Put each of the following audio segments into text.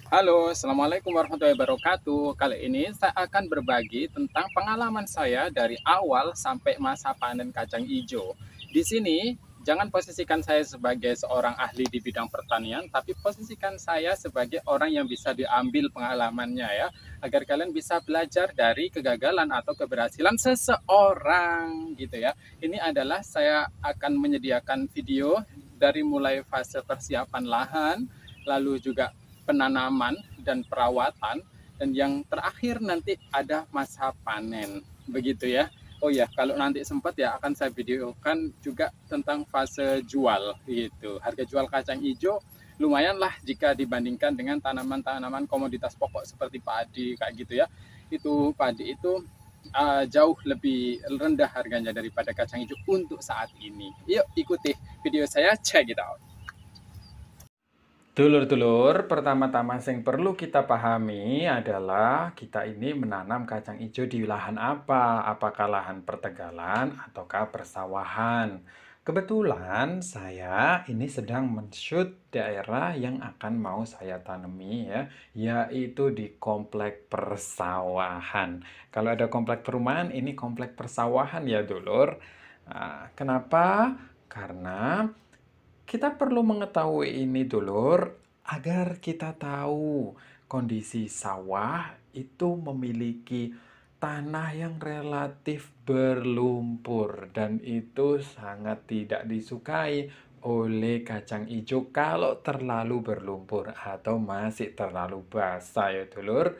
Halo, Assalamualaikum warahmatullahi wabarakatuh. Kali ini saya akan berbagi tentang pengalaman saya dari awal sampai masa panen kacang hijau. Di sini, jangan posisikan saya sebagai seorang ahli di bidang pertanian, tapi posisikan saya sebagai orang yang bisa diambil pengalamannya ya, agar kalian bisa belajar dari kegagalan atau keberhasilan seseorang gitu ya. Ini adalah saya akan menyediakan video dari mulai fase persiapan lahan, lalu juga penanaman dan perawatan, dan yang terakhir nanti ada masa panen begitu ya. Oh ya, kalau nanti sempat ya akan saya videokan juga tentang fase jual gitu. Harga jual kacang hijau lumayan lah jika dibandingkan dengan tanaman-tanaman komoditas pokok seperti padi kayak gitu ya. Itu padi itu jauh lebih rendah harganya daripada kacang hijau untuk saat ini. Yuk ikuti video saya, check it out. Dulur-dulur, pertama-tama yang perlu kita pahami adalah kita ini menanam kacang hijau di lahan apa? Apakah lahan pertegalan ataukah persawahan? Kebetulan saya ini sedang men-shoot daerah yang akan mau saya tanami ya, yaitu di komplek persawahan. Kalau ada komplek perumahan, ini komplek persawahan ya, dulur. Kenapa? Karena kita perlu mengetahui ini, dulur, agar kita tahu kondisi sawah itu memiliki tanah yang relatif berlumpur dan itu sangat tidak disukai oleh kacang hijau kalau terlalu berlumpur atau masih terlalu basah ya, dulur.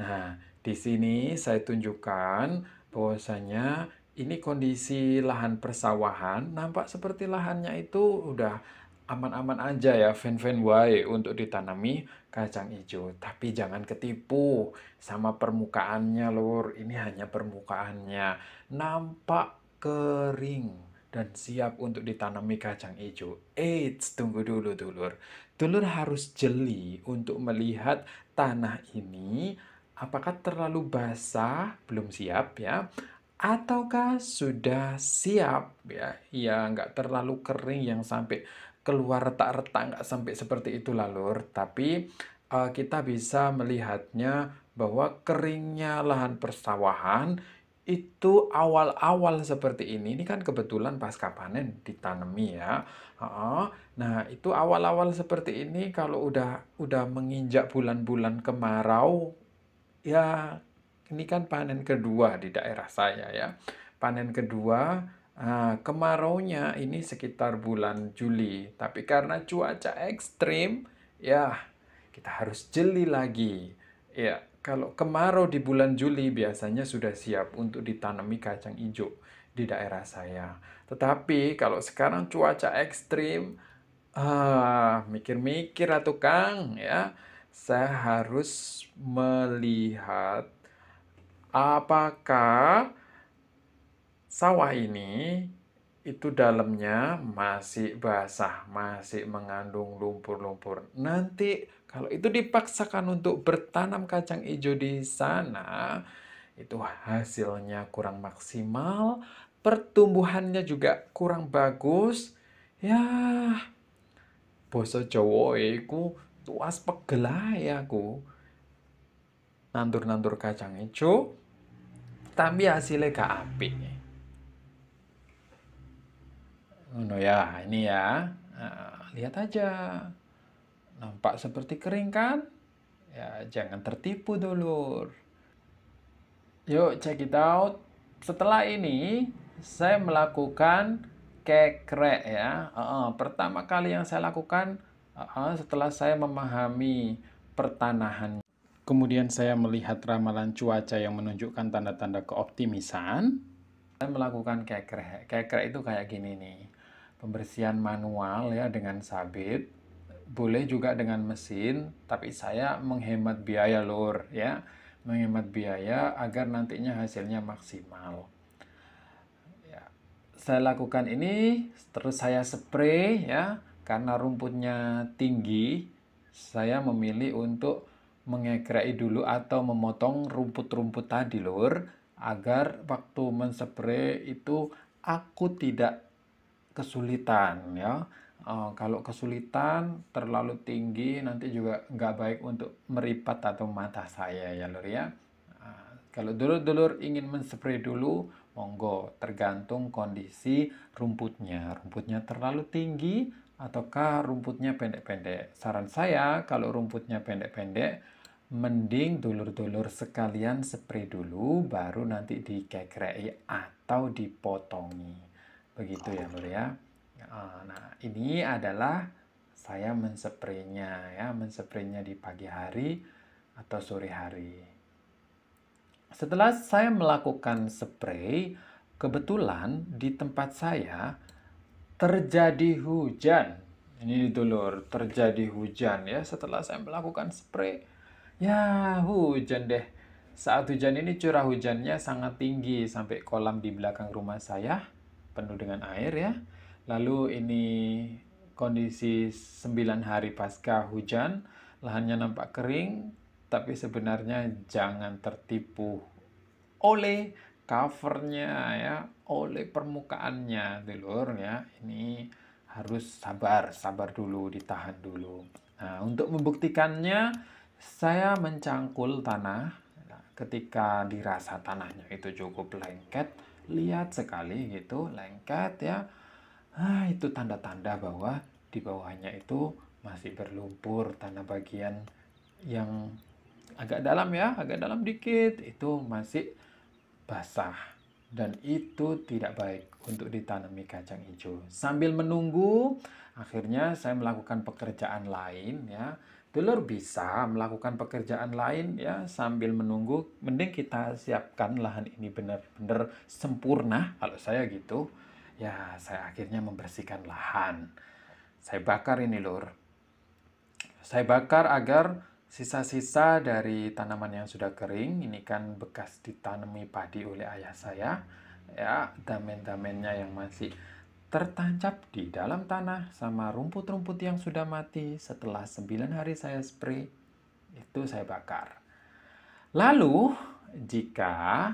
Nah, di sini saya tunjukkan bahwasanya ini kondisi lahan persawahan, nampak seperti lahannya itu udah aman-aman aja ya, fen-fen wae untuk ditanami kacang hijau. Tapi jangan ketipu sama permukaannya, lur. Ini hanya permukaannya. Nampak kering dan siap untuk ditanami kacang hijau. Eits, tunggu dulu, dulur. Dulur harus jeli untuk melihat tanah ini apakah terlalu basah, belum siap ya, ataukah sudah siap ya, ya nggak terlalu kering yang sampai keluar retak-retak, nggak sampai seperti itu lur, tapi kita bisa melihatnya bahwa keringnya lahan persawahan itu awal-awal seperti ini kan kebetulan pasca panen ditanami ya. Heeh. Nah, itu awal-awal seperti ini kalau udah menginjak bulan-bulan kemarau, ya, ini kan panen kedua di daerah saya ya. Panen kedua, kemaraunya ini sekitar bulan Juli. Tapi karena cuaca ekstrim, ya kita harus jeli lagi. Ya, kalau kemarau di bulan Juli biasanya sudah siap untuk ditanami kacang hijau di daerah saya. Tetapi kalau sekarang cuaca ekstrim, mikir-mikir atuh Kang ya. Saya harus melihat apakah sawah ini itu dalamnya masih basah, masih mengandung lumpur-lumpur. Nanti kalau itu dipaksakan untuk bertanam kacang hijau di sana, itu hasilnya kurang maksimal, pertumbuhannya juga kurang bagus. Ya, basa Jawa iku tuas pegel ae aku. Nandur-nandur kacang hijau, tapi hasilnya gak apik. Ngono ya, ini ya. Nah, lihat aja. Nampak seperti kering kan? Ya, jangan tertipu dulu. Yuk, check it out. Setelah ini, saya melakukan kekrek ya. Pertama kali yang saya lakukan, setelah saya memahami pertanahan. Kemudian saya melihat ramalan cuaca yang menunjukkan tanda-tanda keoptimisan. Saya melakukan kekrek. Kekrek itu kayak gini nih. Pembersihan manual ya dengan sabit. Boleh juga dengan mesin, tapi saya menghemat biaya lur ya. Menghemat biaya agar nantinya hasilnya maksimal. Ya, saya lakukan ini, terus saya spray ya. Karena rumputnya tinggi, saya memilih untuk mengekrek dulu atau memotong rumput-rumput tadi lur, agar waktu menspray itu aku tidak kesulitan ya. Kalau kesulitan, terlalu tinggi, nanti juga nggak baik untuk meripat atau mata saya ya lur ya. Kalau dulur-dulur ingin menspray dulu, monggo, tergantung kondisi rumputnya. Rumputnya terlalu tinggi ataukah rumputnya pendek-pendek. Saran saya, kalau rumputnya pendek-pendek, mending dulur-dulur sekalian spray dulu, baru nanti dikekrei atau dipotongi. Begitu ya lur ya. Nah, ini adalah saya menspraynya ya, menspraynya di pagi hari atau sore hari. Setelah saya melakukan spray, kebetulan di tempat saya terjadi hujan. Ini dulur, terjadi hujan ya setelah saya melakukan spray. Ya, hujan deh. Saat hujan ini curah hujannya sangat tinggi sampai kolam di belakang rumah saya penuh dengan air ya. Lalu ini kondisi 9 hari pasca hujan, lahannya nampak kering, tapi sebenarnya jangan tertipu oleh covernya ya, oleh permukaannya dulur ya. Ini harus sabar, sabar dulu, ditahan dulu. Nah, untuk membuktikannya saya mencangkul tanah. Nah, ketika dirasa tanahnya itu cukup lengket, lihat sekali gitu, lengket ya. Itu tanda-tanda bahwa di bawahnya itu masih berlumpur, tanah bagian yang agak dalam ya, agak dalam dikit, itu masih basah. Dan itu tidak baik untuk ditanami kacang hijau. Sambil menunggu, akhirnya saya melakukan pekerjaan lain ya. Dulur bisa melakukan pekerjaan lain ya sambil menunggu. Mending kita siapkan lahan ini benar-benar sempurna. Kalau saya gitu, ya saya akhirnya membersihkan lahan. Saya bakar ini lur. Saya bakar agar sisa-sisa dari tanaman yang sudah kering, ini kan bekas ditanami padi oleh ayah saya, ya, damen-damennya yang masih tertancap di dalam tanah sama rumput-rumput yang sudah mati setelah 9 hari saya spray, itu saya bakar. Lalu, jika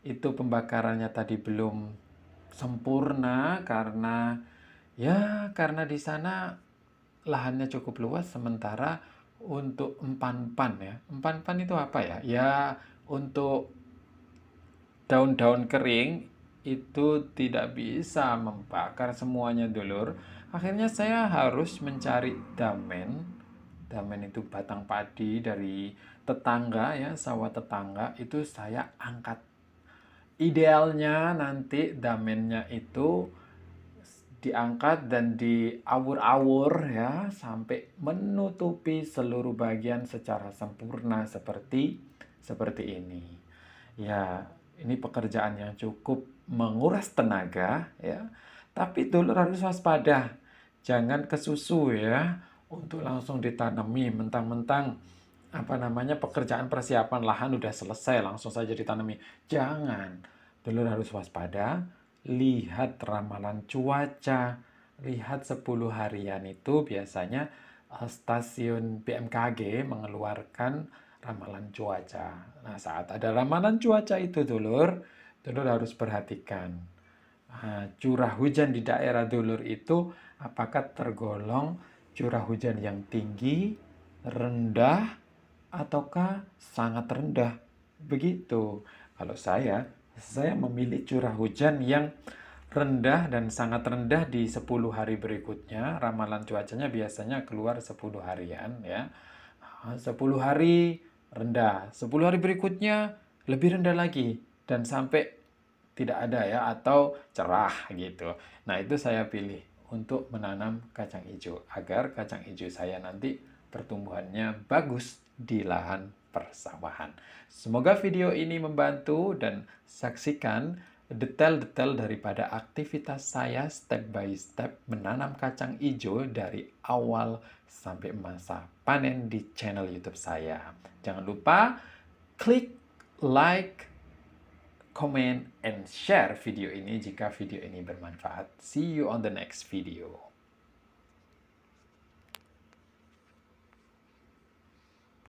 itu pembakarannya tadi belum sempurna karena di sana lahannya cukup luas, sementara untuk empan-empan ya. Empan-empan itu apa ya? Ya, untuk daun-daun kering itu tidak bisa membakar semuanya dulur. Akhirnya saya harus mencari damen. Damen itu batang padi dari tetangga ya, sawah tetangga, itu saya angkat. Idealnya nanti damennya itu diangkat dan diawur-awur ya sampai menutupi seluruh bagian secara sempurna seperti ini. Ya, ini pekerjaan yang cukup menguras tenaga ya. Tapi dulur harus waspada. Jangan kesusu ya untuk langsung ditanami mentang-mentang pekerjaan persiapan lahan udah selesai langsung saja ditanami. Jangan. Dulur harus waspada. Lihat ramalan cuaca, lihat 10 harian itu biasanya stasiun BMKG mengeluarkan ramalan cuaca. Nah, saat ada ramalan cuaca itu dulur harus perhatikan. Curah hujan di daerah dulur itu apakah tergolong curah hujan yang tinggi, rendah, ataukah sangat rendah? Begitu. Kalau saya memilih curah hujan yang rendah dan sangat rendah di 10 hari berikutnya. Ramalan cuacanya biasanya keluar 10 harian ya. 10 hari rendah, 10 hari berikutnya lebih rendah lagi dan sampai tidak ada ya atau cerah gitu. Nah, itu saya pilih untuk menanam kacang hijau agar kacang hijau saya nanti pertumbuhannya bagus di lahan persawahan. Semoga video ini membantu dan saksikan detail-detail daripada aktivitas saya step by step menanam kacang hijau dari awal sampai masa panen di channel YouTube saya. Jangan lupa klik like, comment, and share video ini jika video ini bermanfaat. See you on the next video.